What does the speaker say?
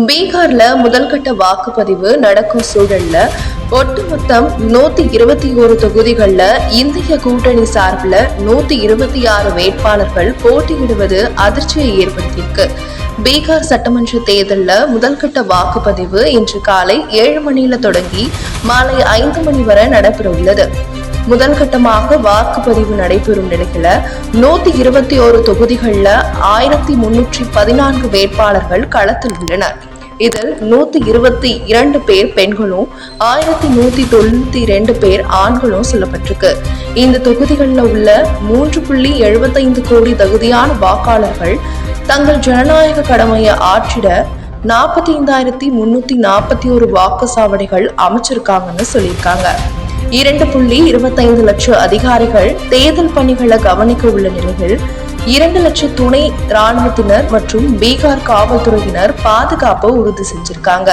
பீகார்ல முதல்கட்ட வாக்குப்பதிவு நடக்கும் சூழல்ல ஒட்டுமொத்தம் 121 தொகுதிகள்ல இந்திய கூட்டணி சார்பில் 126 வேட்பாளர்கள் போட்டியிடுவது அதிர்ச்சியை ஏற்படுத்தியிருக்கு. பீகார் சட்டமன்ற தேர்தலில் முதல்கட்ட வாக்குப்பதிவு இன்று காலை 7 மணியில தொடங்கி மாலை 5 மணி வரை நடைபெற உள்ளது. முதல் கட்டமாக வாக்குப்பதிவு நடைபெறும் நிலையில 121 தொகுதிகள்ல 1314 வேட்பாளர்கள் களத்தில் உள்ளனர். இதில் 122 பேர் பெண்களும் 1192 பேர் ஆண்களும் சொல்லப்பட்டிருக்கு. இந்த தொகுதிகளில் உள்ள 3.75 கோடி தகுதியான வாக்காளர்கள் தங்கள் ஜனநாயக கடமையை ஆற்றிட 45,341 வாக்குச்சாவடிகள் அமைச்சிருக்காங்கன்னு சொல்லியிருக்காங்க. 2.25 லட்சம் அதிகாரிகள் தேர்தல் பணிகளை கவனிக்க உள்ள நிலையில் 2 லட்சம் துணை ராணுவத்தினர் மற்றும் பீகார் காவல்துறையினர் பாதுகாப்பை உறுதி செஞ்சிருக்காங்க.